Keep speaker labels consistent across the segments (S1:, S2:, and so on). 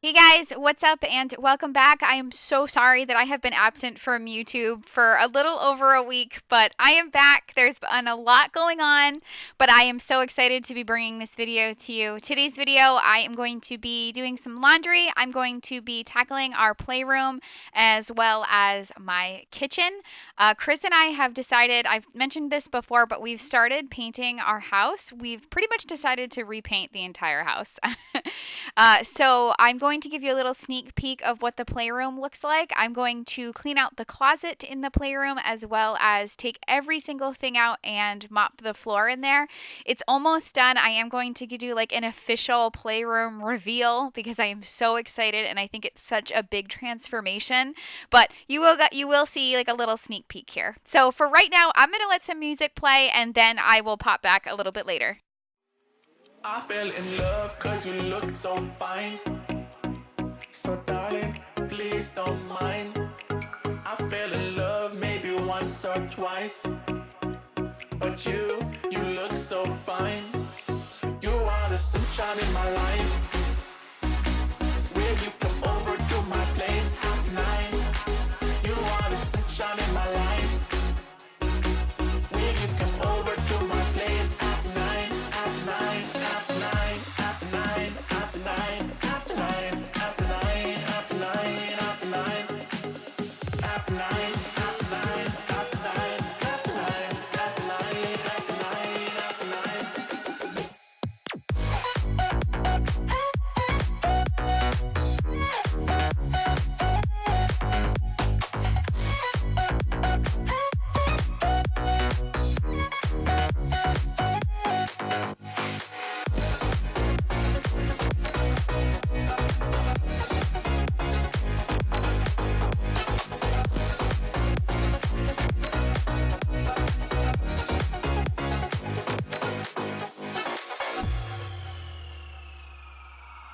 S1: Hey guys, what's up and welcome back. I am so sorry that I have been absent from YouTube for a little over a week, but I am back. There's been a lot going on, but I am so excited to be bringing this video to you. Today's video, I am going to be doing some laundry. I'm going to be tackling our playroom as well as my kitchen. Chris and I have decided, I've mentioned this before, but we've started painting our house. We've pretty much decided to repaint the entire house. So I'm going to give you a little sneak peek of what the playroom looks like. I'm going to clean out the closet in the playroom as well as take every single thing out and mop the floor in there. It's almost done. I am going to do like an official playroom reveal because I am so excited and I think it's such a big transformation. But you will see like a little sneak peek here. So for right now, I'm going to let some music play and then I will pop back a little bit later.
S2: I fell in love cause you looked so fine. So darling, please don't mind. I fell in love maybe once or twice. But you look so fine. You are the sunshine in my life. Will you come over to my place at 9? You are the sunshine in my life. Will you come over to my place at 9? At 9, after 9, after 9, after 9, after 9, after 9, after 9, after 9, after 9, after 9, after 9, after 9, after 9, after 9, after 9, after 9.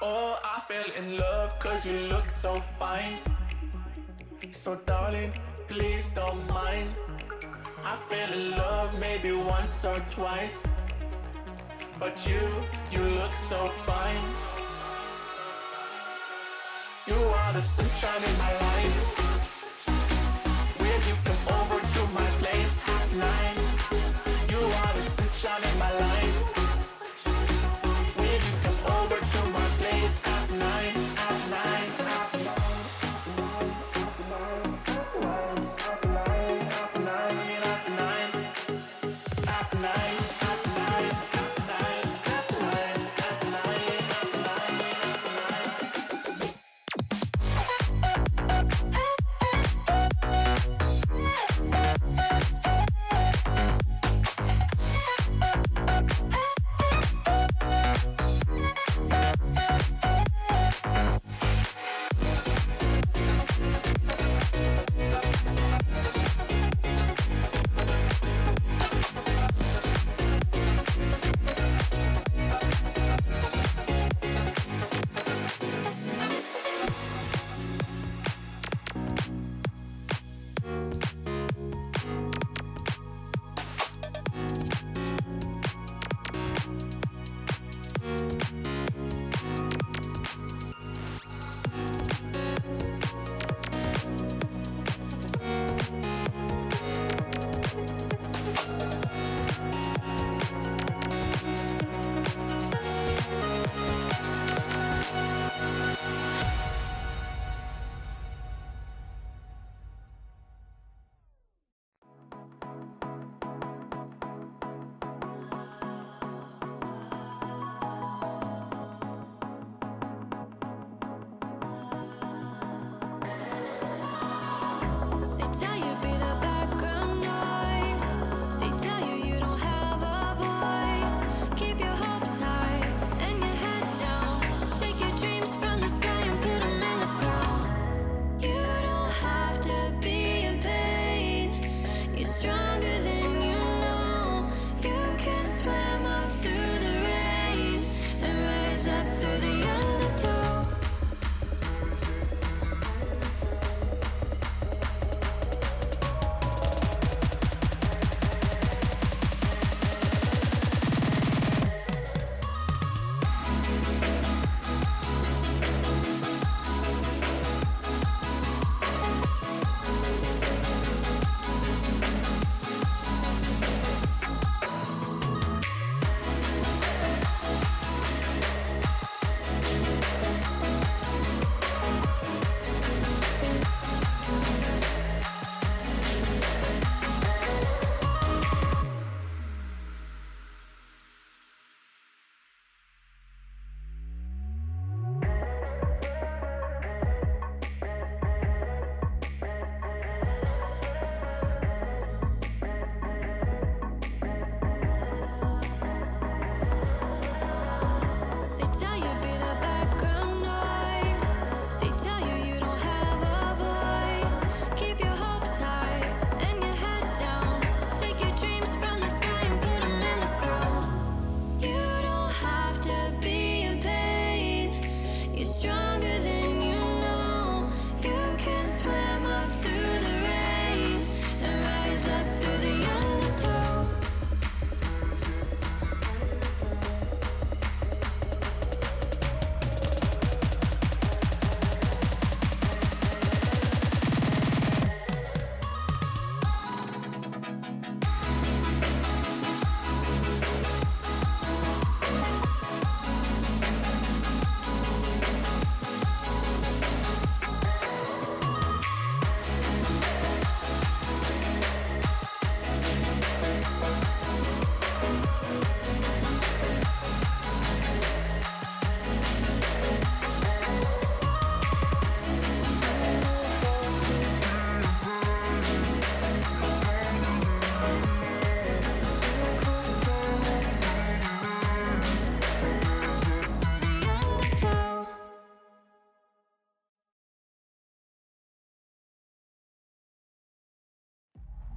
S2: Oh, I fell in love cause you looked so fine. So darling, please don't mind. I fell in love maybe once or twice. But you look so fine. You are the sunshine in my life. Will you come over to my place at 9? You are the sunshine in my life. Will you come over to my place at 9? At 9, at 9, at 9, at 9, at 9, at 9, at 9, at 9, at 9, at 9, at 9, at 9, at 9.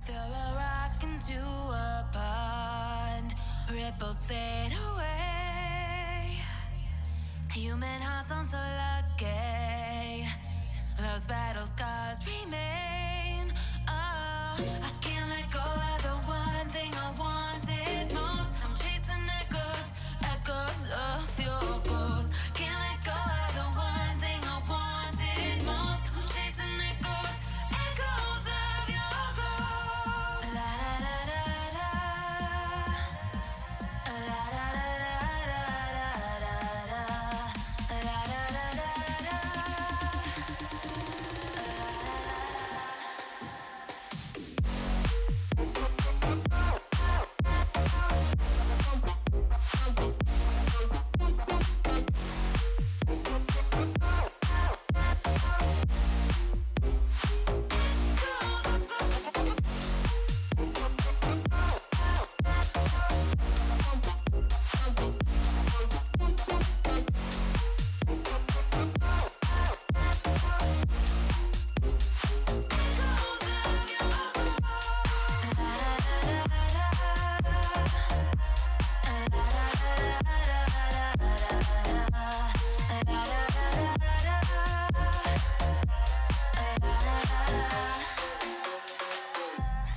S2: Throw a rock into a pond, ripples fade away. Human hearts aren't so lucky, those battle scars remain. Oh, I can't let go of the one thing I wanted most. I'm chasing echoes, echoes of your ghost. Can't let go of the one thing I wanted most. I'm chasing echoes, echoes of your ghost. La da da da da, la da da da da da, la da da da da.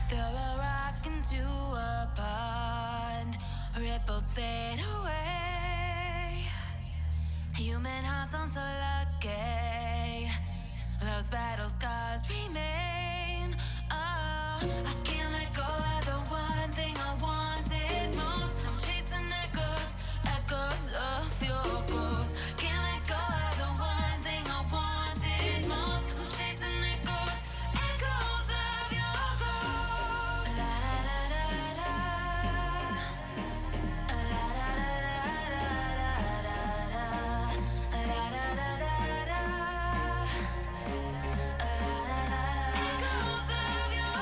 S2: Throw a rock into a pond, ripples fade away. Human hearts aren't so lucky, those battle scars remain. Oh, I can't let go of the one thing I wanted most. I'm chasing echoes, echoes of your ghost. Can't let go of the one thing I wanted most. I'm chasing echoes, echoes of your ghost. La da da da da, la da da da da, la da da da da, echoes of your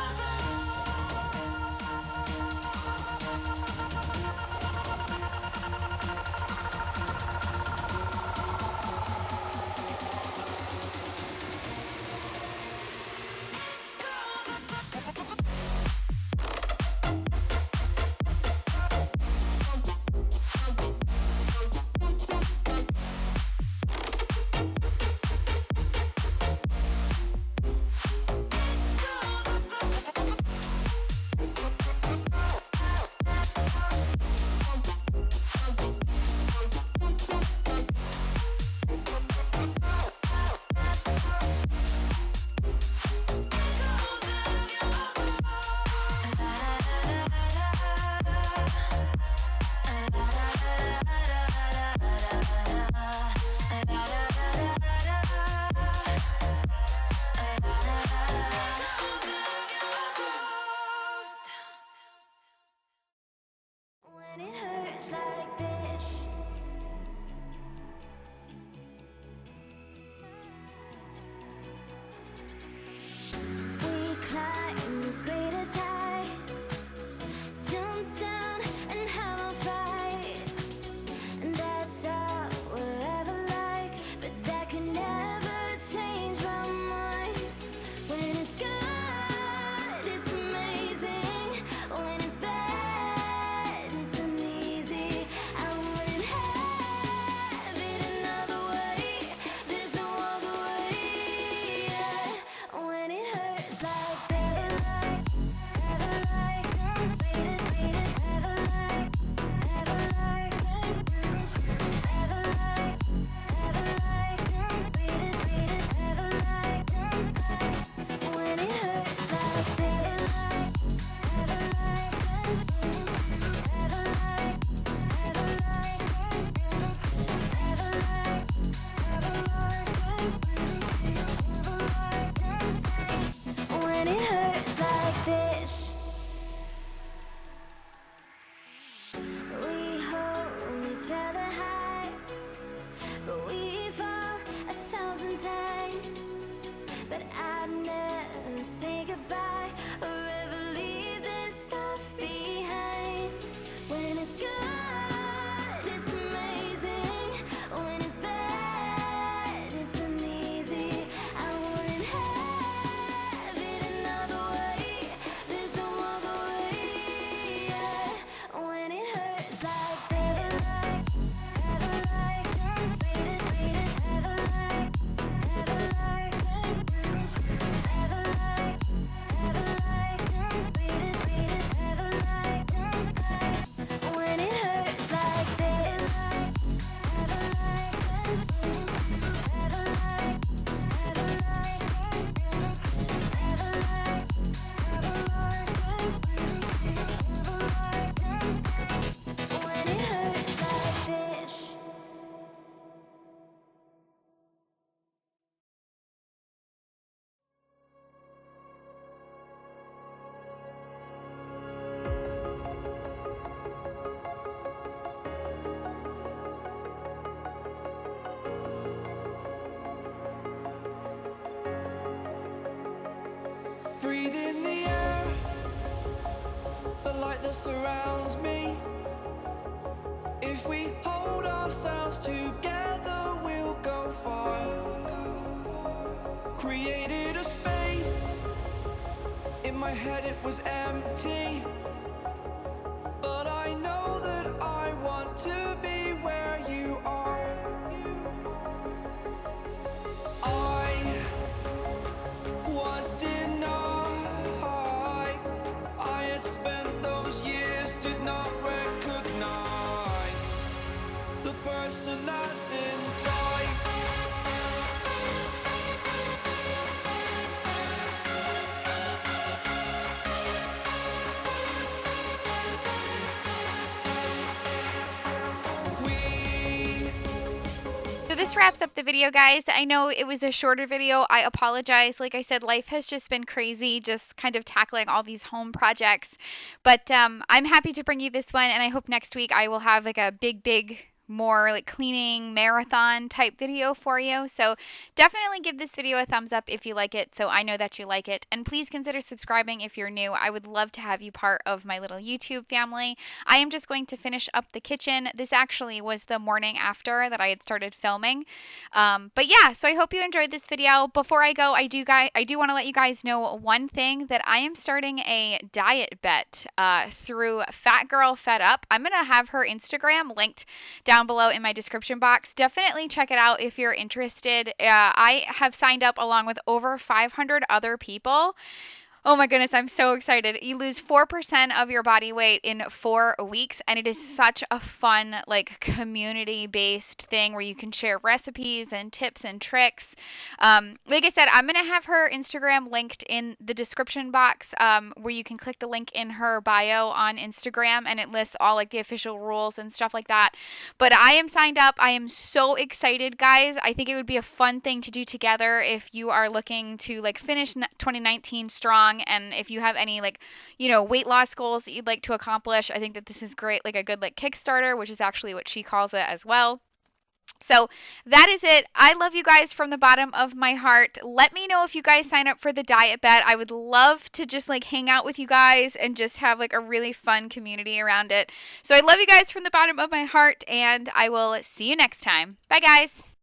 S2: when it hurts like this. We climb the greatest heights, jump down and have a fight. And that's all we'll ever like, but that can never change my mind. When it's good, it's amazing. When it's bad, it's uneasy. I wouldn't have it another way. There's no other way. Yeah. When it hurts like this, never like, never like, never like, never like, never like, never like, when it hurts like this, never like, never like, never like, never like, when it hurts like this. We hold each other high, but we fall 1,000 times. But I'd never say goodbye or ever leave this stuff behind. When it's good, it's amazing. When it's bad, it's uneasy. I wouldn't have it another way. There's no that surrounds me. If we hold ourselves together, we'll go far. Created a space. In my head it was empty, but I know that I want to be where you are. I was denied. I had spent those years, did not recognize the person that's inside.
S1: So this wraps up the video, guys. I know it was a shorter video. I apologize. Like I said, life has just been crazy, just kind of tackling all these home projects. But I'm happy to bring you this one, and I hope next week I will have like a big more like cleaning marathon type video for you. So definitely give this video a thumbs up if you like it, so I know that you like it. And please consider subscribing if you're new. I would love to have you part of my little YouTube family. I am just going to finish up the kitchen. This actually was the morning after that I had started filming. But yeah, so I hope you enjoyed this video. Before I go, I do want to let you guys know one thing, that I am starting a diet bet through Fat Girl Fed Up. I'm gonna have her Instagram linked down below in my description box. Definitely check it out if you're interested. I have signed up along with over 500 other people. Oh my goodness, I'm so excited. You lose 4% of your body weight in 4 weeks, and it is such a fun, like, community-based thing where you can share recipes and tips and tricks. Like I said, I'm going to have her Instagram linked in the description box, where you can click the link in her bio on Instagram, and it lists all, like, the official rules and stuff like that. But I am signed up. I am so excited, guys. I think it would be a fun thing to do together if you are looking to, like, finish 2019 strong. And if you have any, like, you know, weight loss goals that you'd like to accomplish, I think that this is great, like a good like Kickstarter, which is actually what she calls it as well. So that is it. I love you guys from the bottom of my heart. Let me know if you guys sign up for the diet bet. I would love to just like hang out with you guys and just have like a really fun community around it. So I love you guys from the bottom of my heart, and I will see you next time. Bye, guys.